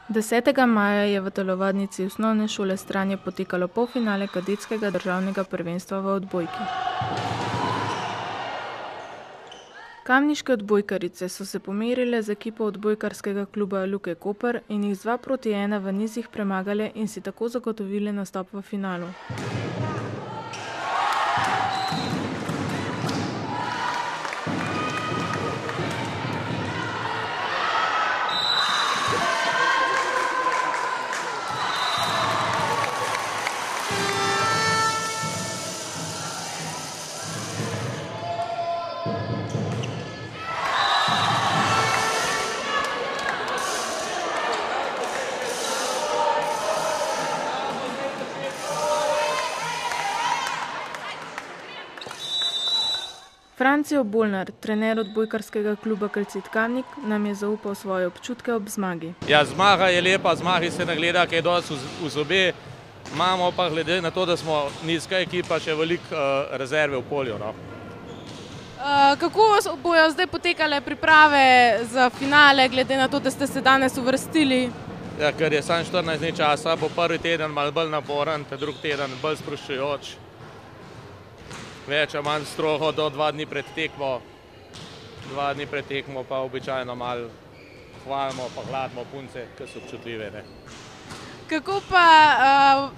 10. maja je v telovadnici osnovne šole Stranje potekalo polfinale kadetskega državnega prvenstva v odbojki. Kamniške odbojkarice so se pomerile z ekipo odbojkarskega kluba Luke Koper in jih z 2:1 v nizih premagale in si tako zagotovile nastop v finalu. Francio Bolnar, trener odbojkarskega kluba Calcit Kamnik, nam je zaupal svoje občutke ob zmagi. Ja, zmaga je lepa, zmagi se ne gleda kaj dosti v zobe, imamo pa glede na to, da smo nizka ekipa, še veliko rezerve v polju. No. Kako bojo zdaj potekale priprave za finale, glede na to, da ste se danes uvrstili? Ja, ker je samo 14 dni časa, bo prvi teden malo bolj naporen, drugi teden bolj sproščujoč. Več ali manj strogo do 2 dni pred tekmo. 2 dni pred tekmo pa običajno malo hvalimo pa hladimo punce, ki so občutljive. Ne. Kako pa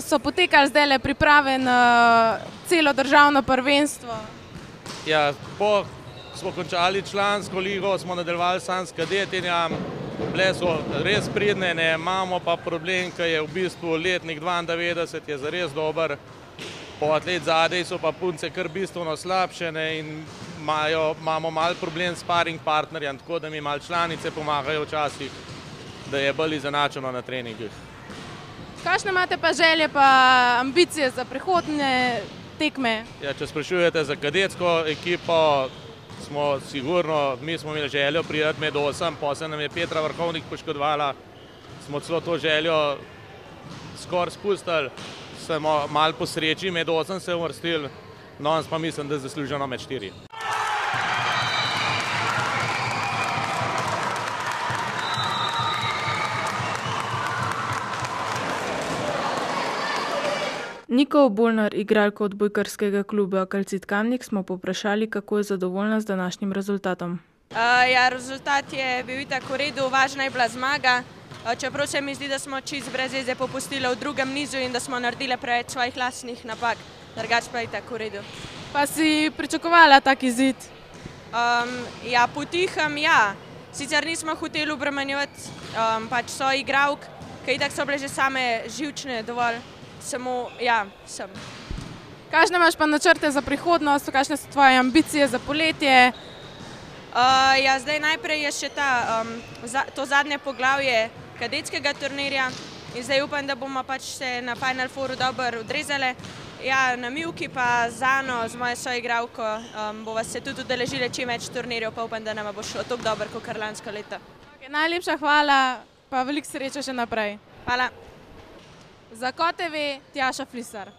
so potekali zdajle priprave na celo državno prvenstvo? Ja, ko smo končali člansko ligo, smo nadaljevali samo s kadetinjem. Bile so res pridne, ne. Imamo pa problem, ki je v bistvu letnik 92 je zares dober. Po atlet zadej so pa punce kar bistveno slabše in imamo malo problem s sparing partnerjem, tako da mi malo članice pomagajo včasih, da je bolj izenačeno na treningih. Kakšne imate pa želje pa ambicije za prihodnje tekme? Ja, če sprašujete za kadetsko ekipo, smo sigurno, mi smo imeli željo priti med 8, potem nam je Petra Vrhovnik poškodovala, smo celo to željo skoraj spustili. Smo malo po sreči, med 8 se uvrstili, no pa mislim, da zasluženo med 4. Niko Bolnar, igralko odbojkarskega kluba Calcit Kamnik, smo povprašali, kako je zadovoljna z današnjim rezultatom. Ja, rezultat je bil itak v redu, važna je bila zmaga. Čeprav se mi zdi, da smo čisto brez veze popustili v drugem nizu in da smo naredili preveč svojih lastnih napak, drugače pa je tako v redu. Pa si pričakovala tak izid? Ja, potihem, ja. Sicer nismo hoteli obremenjevati pač soigralk, ker itak so bile že same živčne dovolj, samo, ja, sem. Kakšne imaš pa načrte za prihodnost, kakšne so tvoje ambicije za poletje? Ja, zdaj najprej je še to zadnje poglavje kadetskega turnirja in zdaj upam, da bomo pač se na Final Fouru dobro odrezali. Ja, na Mivki pa z Ano, z mojo soigralko, bova se tudi udeležili čim več turnirjev, pa upam, da nama bo šlo tako dobro, kot lansko leto. Najlepša hvala, pa veliko sreče še naprej. Hvala. Za KOTV, Tjaša Flisar.